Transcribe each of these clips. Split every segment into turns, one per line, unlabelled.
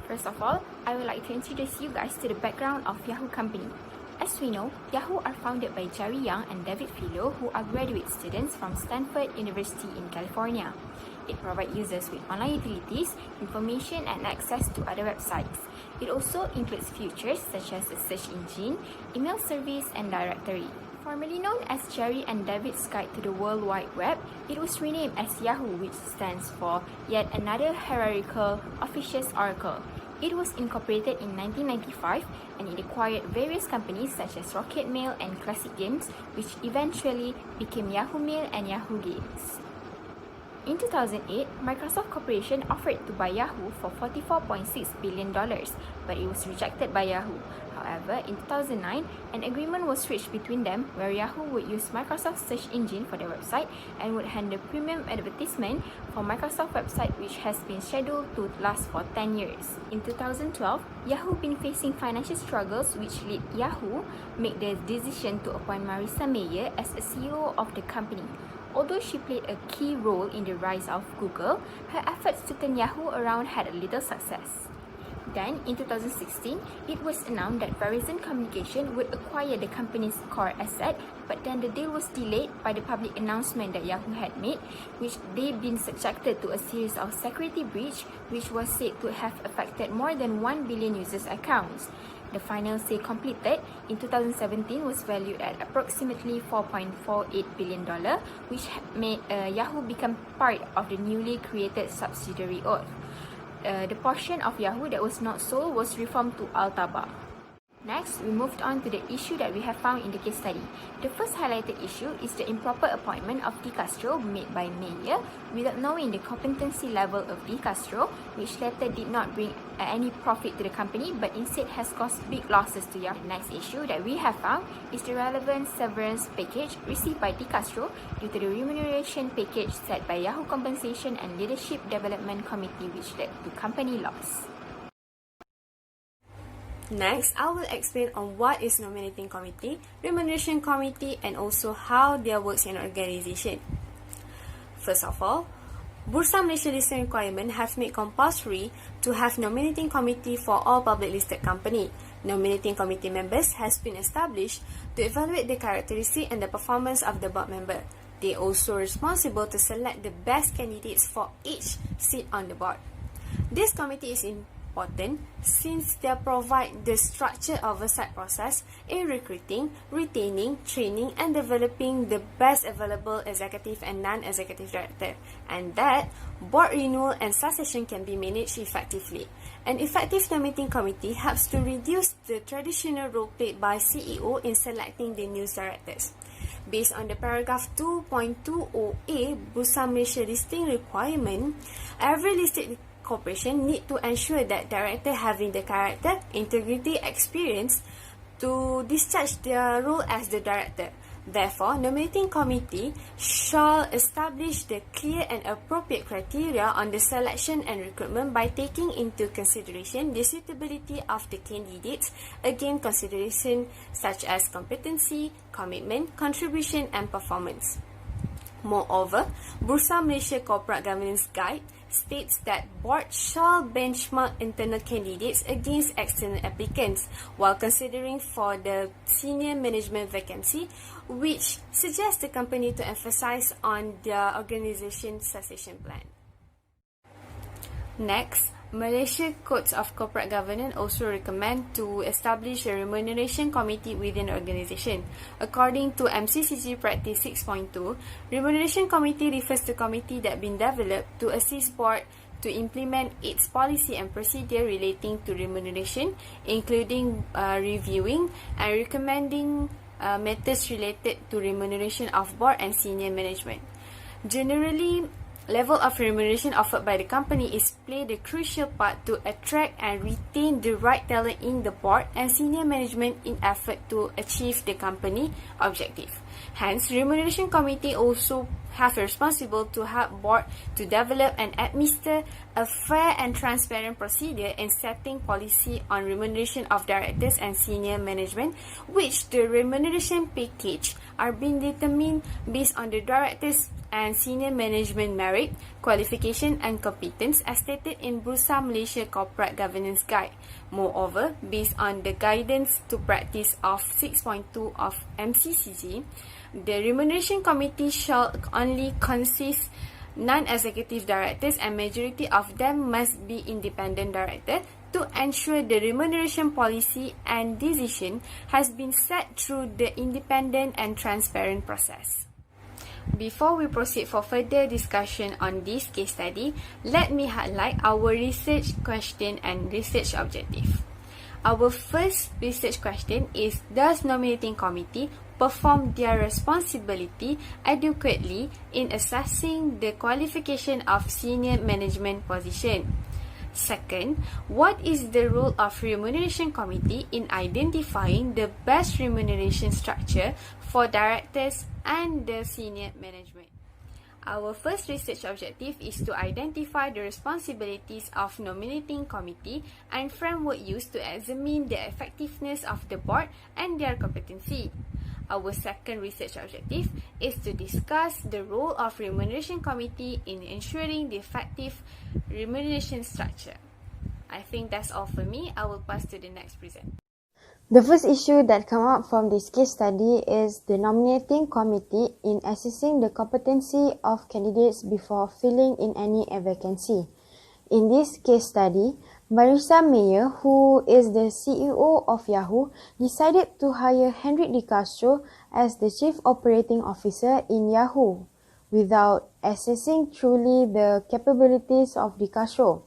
First of all, I would like to introduce you guys to the background of Yahoo company. As we know, Yahoo are founded by Jerry Yang and David Filo, who are graduate students from Stanford University in California. It provides users with online utilities, information, and access to other websites. It also includes features such as a search engine, email service, and directory. Formerly known as Jerry and David's Guide to the World Wide Web, it was renamed as Yahoo, which stands for Yet Another Hierarchical Officious Oracle. It was incorporated in 1995 and it acquired various companies such as Rocket Mail and Classic Games, which eventually became Yahoo Mail and Yahoo Games. In 2008, Microsoft Corporation offered to buy Yahoo for $44.6 billion, but it was rejected by Yahoo. However, in 2009, an agreement was reached between them where Yahoo would use Microsoft's search engine for their website and would handle premium advertisement for Microsoft website, which has been scheduled to last for 10 years. In 2012, Yahoo been facing financial struggles, which led Yahoo make the decision to appoint Marissa Mayer as a CEO of the company. Although she played a key role in the rise of Google, her efforts to turn Yahoo around had a little success. Then, in 2016, it was announced that Verizon Communications would acquire the company's core asset, but then the deal was delayed by the public announcement that Yahoo had made, which they've been subjected to a series of security breach, which was said to have affected more than 1 billion users' accounts. The final sale completed in 2017 was valued at approximately $4.48 billion, which made Yahoo become part of the newly created subsidiary Oath. The portion of Yahoo that was not sold was reformed to Altaba. Next, we moved on to the issue that we have found in the case study. The first highlighted issue is the improper appointment of DeCastro made by Mayer without knowing the competency level of DeCastro, which later did not bring any profit to the company but instead has caused big losses to Yahoo. The next issue that we have found is the relevant severance package received by DeCastro due to the remuneration package set by Yahoo Compensation and Leadership Development Committee, which led to company loss.
Next, I will explain on what is nominating committee, remuneration committee, and also how their works in an organization. First of all, Bursa Malaysia listing requirement have made compulsory to have nominating committee for all public listed company. Nominating committee members has been established to evaluate the characteristic and the performance of the board member. They are also responsible to select the best candidates for each seat on the board. This committee is important since they provide the structured oversight process in recruiting, retaining, training, and developing the best available executive and non-executive director, and that board renewal and succession can be managed effectively. An effective nominating committee helps to reduce the traditional role played by CEO in selecting the new directors. Based on the paragraph 2.20A Bursa Malaysia listing requirement, every listed corporation need to ensure that director having the character, integrity, experience to discharge their role as the director. Therefore, nominating committee shall establish the clear and appropriate criteria on the selection and recruitment by taking into consideration the suitability of the candidates, again consideration such as competency, commitment, contribution, and performance. Moreover, Bursa Malaysia Corporate Governance Guide states that board shall benchmark internal candidates against external applicants while considering for the senior management vacancy, which suggests the company to emphasize on their organization succession plan. Next, Malaysia Codes of Corporate Governance also recommend to establish a remuneration committee within the organization. According to MCCG Practice 6.2, remuneration committee refers to committee that been developed to assist board to implement its policy and procedure relating to remuneration, including reviewing and recommending matters related to remuneration of board and senior management. Generally, level of remuneration offered by the company is played a crucial part to attract and retain the right talent in the board and senior management in effort to achieve the company objective. Hence, Remuneration Committee also have a responsible to help board to develop and administer a fair and transparent procedure in setting policy on remuneration of directors and senior management, which the remuneration package are being determined based on the directors and senior management merit, qualification and competence as stated in Bursa Malaysia Corporate Governance Guide. Moreover, based on the guidance to practice of 6.2 of MCCG, the Remuneration Committee shall only consist non-executive directors and majority of them must be independent directors to ensure the remuneration policy and decision has been set through the independent and transparent process. Before we proceed for further discussion on this case study, let me highlight our research question and research objective. Our first research question is, does nominating committee perform their responsibility adequately in assessing the qualification of senior management position? Second, what is the role of remuneration committee in identifying the best remuneration structure for directors and the senior management? Our first research objective is to identify the responsibilities of nominating committee and framework used to examine the effectiveness of the board and their competency. Our second research objective is to discuss the role of remuneration committee in ensuring the effective remuneration structure. I think that's all for me. I will pass to the next presenter.
The first issue that come up from this case study is the nominating committee in assessing the competency of candidates before filling in any vacancy. In this case study, Marissa Mayer, who is the CEO of Yahoo, decided to hire Henrik De Castro as the Chief Operating Officer in Yahoo, without assessing truly the capabilities of De Castro.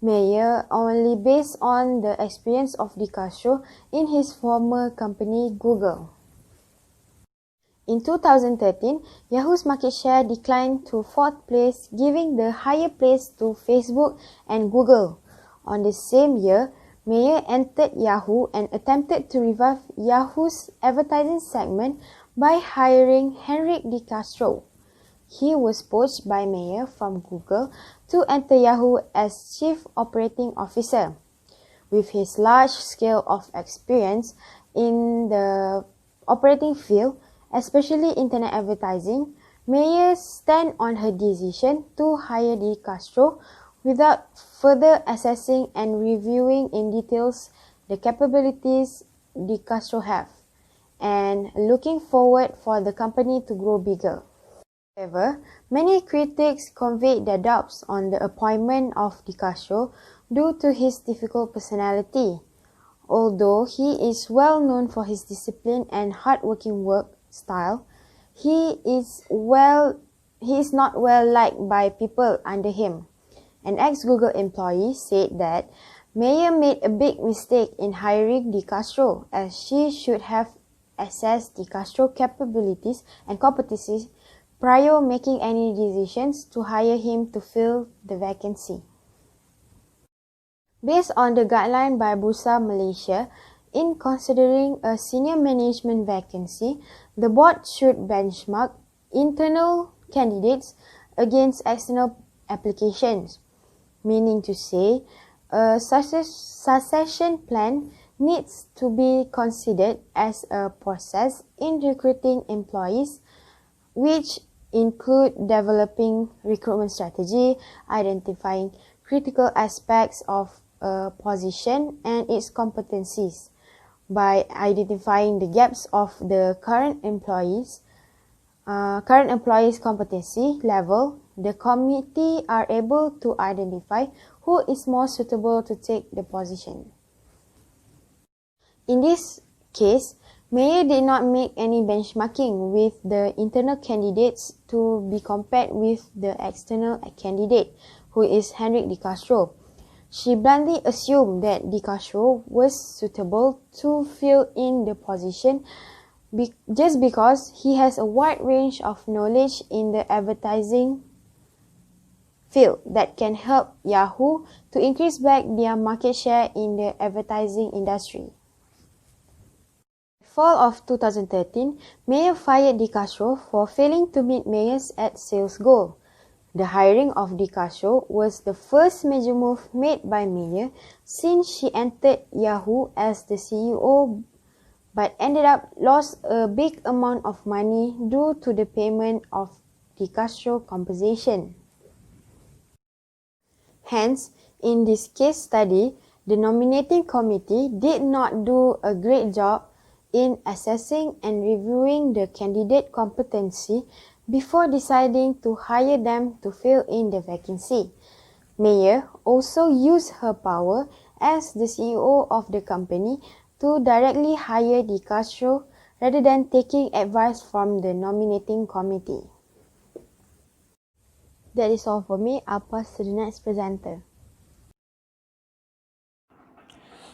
Mayer only based on the experience of De Castro in his former company Google. In 2013, Yahoo's market share declined to 4th place, giving the higher place to Facebook and Google. On the same year, Mayer entered Yahoo and attempted to revive Yahoo's advertising segment by hiring Henrik De Castro. He was poached by Mayer from Google to enter Yahoo as Chief Operating Officer. With his large scale of experience in the operating field, especially internet advertising, Mayer stand on her decision to hire De Castro without further assessing and reviewing in details the capabilities De Castro have, and looking forward for the company to grow bigger. However, many critics conveyed their doubts on the appointment of De Castro due to his difficult personality. Although he is well known for his discipline and hard-working work style, he is not well liked by people under him. An ex-Google employee said that Mayer made a big mistake in hiring De Castro, as she should have assessed De Castro's capabilities and competencies prior making any decisions to hire him to fill the vacancy. Based on the guideline by Bursa Malaysia, in considering a senior management vacancy, the board should benchmark internal candidates against external applications, meaning to say, a succession plan needs to be considered as a process in recruiting employees, which include developing recruitment strategy, identifying critical aspects of a position and its competencies. By identifying the gaps of the current employees' competency level, the committee are able to identify who is more suitable to take the position. In this case, Mayer did not make any benchmarking with the internal candidates to be compared with the external candidate, who is Henrik De Castro. She bluntly assumed that De Castro was suitable to fill in the position just because he has a wide range of knowledge in the advertising field that can help Yahoo to increase back their market share in the advertising industry. fall of 2013, Mayer fired DiCastro for failing to meet Mayer's ad sales goal. The hiring of DiCastro was the first major move made by Mayer since she entered Yahoo as the CEO, but ended up lost a big amount of money due to the payment of DiCastro compensation. Hence, in this case study, the nominating committee did not do a great job in assessing and reviewing the candidate competency before deciding to hire them to fill in the vacancy. Mayer also used her power as the CEO of the company to directly hire DiCastro rather than taking advice from the nominating committee. That is all for me. I'll pass to the next presenter.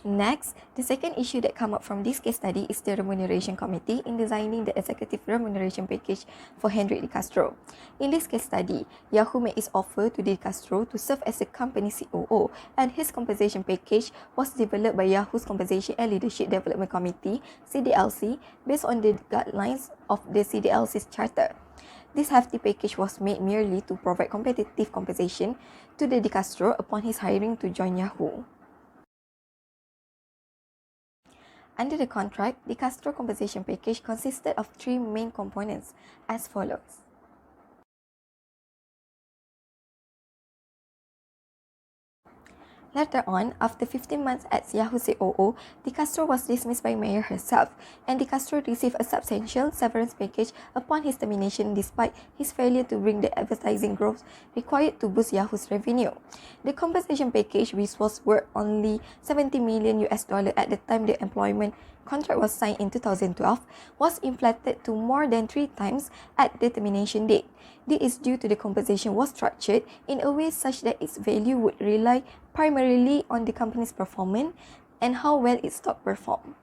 Next, the second issue that come up from this case study is the remuneration committee in designing the executive remuneration package for Hendrik DiCastro. In this case study, Yahoo made its offer to DiCastro to serve as the company's COO, and his compensation package was developed by Yahoo's Compensation and Leadership Development Committee, CDLC, based on the guidelines of the CDLC's charter. This hefty package was made merely to provide competitive compensation to the DiCastro upon his hiring to join Yahoo. Under the contract, the DiCastro compensation package consisted of three main components as follows. Later on, after 15 months as Yahoo COO, DiCastro was dismissed by Mayer herself, and DiCastro received a substantial severance package upon his termination despite his failure to bring the advertising growth required to boost Yahoo's revenue. The compensation package, which was worth only $70 million at the time the employment contract was signed in 2012, was inflated to more than 3 times at the termination date. This is due to the compensation was structured in a way such that its value would rely primarily on the company's performance and how well its stock performed.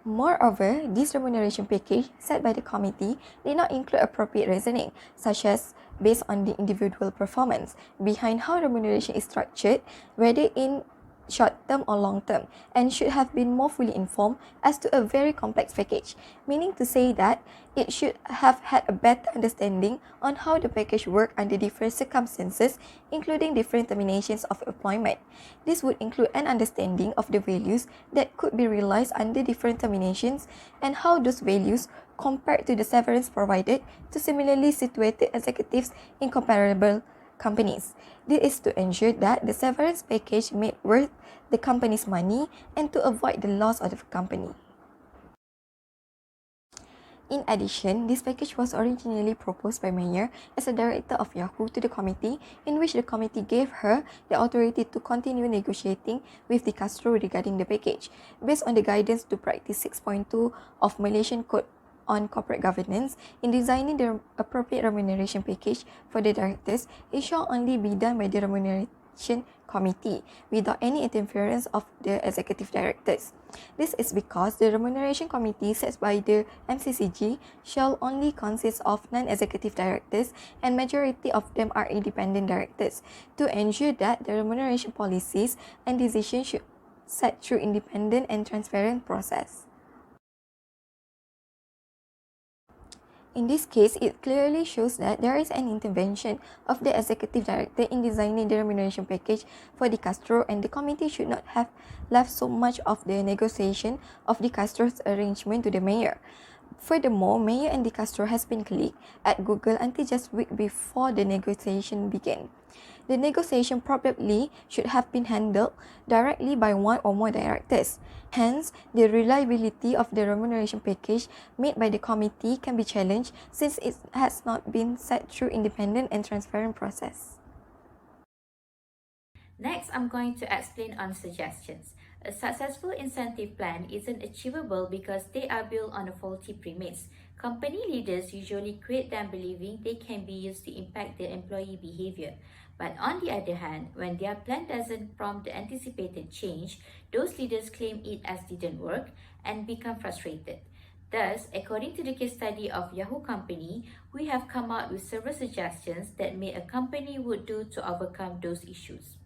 Moreover, this remuneration package set by the committee did not include appropriate reasoning, such as based on the individual performance, behind how remuneration is structured, whether in short-term or long-term, and should have been more fully informed as to a very complex package, meaning to say that it should have had a better understanding on how the package worked under different circumstances, including different terminations of employment. This would include an understanding of the values that could be realized under different terminations and how those values compared to the severance provided to similarly situated executives in comparable companies. This is to ensure that the severance package made worth the company's money and to avoid the loss of the company. In addition, this package was originally proposed by Mayer as a director of Yahoo to the committee, in which the committee gave her the authority to continue negotiating with DiCastro regarding the package. Based on the guidance to practice 6.2 of Malaysian Code on Corporate Governance, in designing the appropriate remuneration package for the directors, it shall only be done by the Remuneration Committee without any interference of the executive directors. This is because the Remuneration Committee set by the MCCG shall only consist of non-executive directors, and majority of them are independent directors, to ensure that the remuneration policies and decisions should set through independent and transparent process. In this case, it clearly shows that there is an intervention of the executive director in designing the remuneration package for DiCastro, and the committee should not have left so much of the negotiation of DiCastro's arrangement to the mayor. Furthermore, Mayer and DiCastro has been colleagues at Google until just a week before the negotiation began. The negotiation probably should have been handled directly by one or more directors. Hence, the reliability of the remuneration package made by the committee can be challenged since it has not been set through independent and transparent process.
Next, I'm going to explain on suggestions. A successful incentive plan isn't achievable because they are built on a faulty premise. Company leaders usually create them believing they can be used to impact their employee behavior. But on the other hand, when their plan doesn't prompt the anticipated change, those leaders claim it as didn't work and become frustrated. Thus, according to the case study of Yahoo Company, we have come up with several suggestions that a company would do to overcome those issues.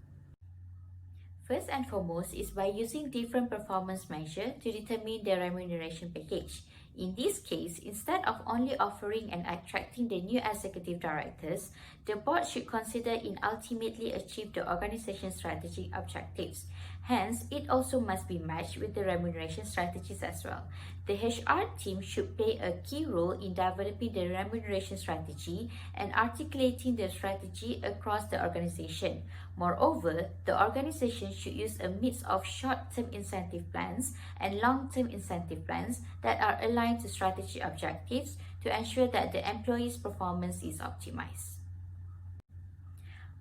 First and foremost is by using different performance measures to determine the remuneration package. In this case, instead of only offering and attracting the new executive directors, the board should consider in ultimately achieve the organization's strategic objectives. Hence, it also must be matched with the remuneration strategies as well. The HR team should play a key role in developing the remuneration strategy and articulating the strategy across the organization. Moreover, the organization should use a mix of short-term incentive plans and long-term incentive plans that are aligned to strategy objectives to ensure that the employee's performance is optimized.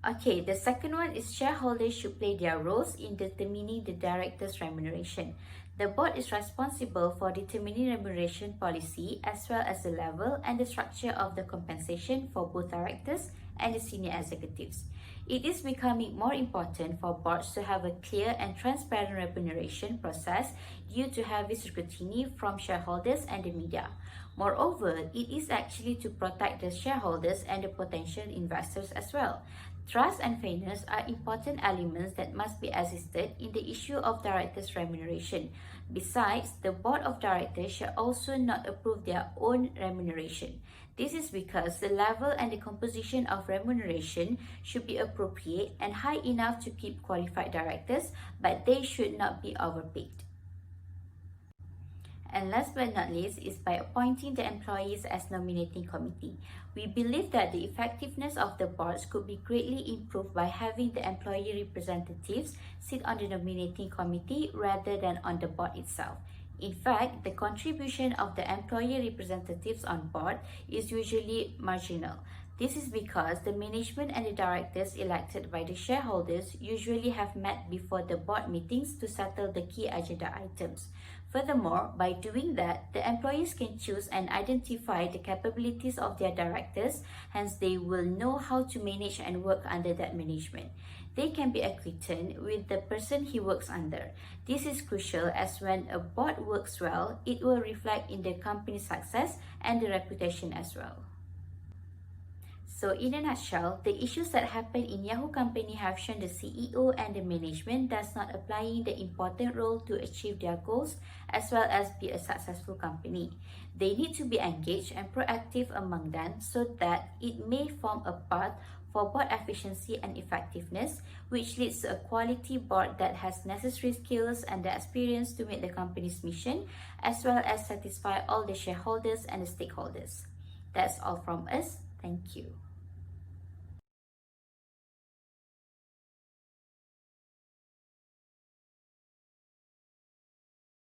Okay, the second one is shareholders should play their roles in determining the director's remuneration. The board is responsible for determining remuneration policy as well as the level and the structure of the compensation for both directors and the senior executives. It is becoming more important for boards to have a clear and transparent remuneration process due to heavy scrutiny from shareholders and the media. Moreover, it is actually to protect the shareholders and the potential investors as well. Trust and fairness are important elements that must be assisted in the issue of directors' remuneration. Besides, the board of directors should also not approve their own remuneration. This is because the level and the composition of remuneration should be appropriate and high enough to keep qualified directors, but they should not be overpaid. And last but not least is by appointing the employees as nominating committee. We believe that the effectiveness of the boards could be greatly improved by having the employee representatives sit on the nominating committee rather than on the board itself. In fact, the contribution of the employee representatives on board is usually marginal. This is because the management and the directors elected by the shareholders usually have met before the board meetings to settle the key agenda items. Furthermore, by doing that, the employees can choose and identify the capabilities of their directors, hence they will know how to manage and work under that management. They can be acquainted with the person he works under. This is crucial as when a board works well, it will reflect in the company's success and the reputation as well. So in a nutshell, the issues that happen in Yahoo company have shown the CEO and the management does not applying the important role to achieve their goals as well as be a successful company. They need to be engaged and proactive among them so that it may form a path for board efficiency and effectiveness, which leads to a quality board that has necessary skills and the experience to meet the company's mission as well as satisfy all the shareholders and the stakeholders. That's all from us. Thank you.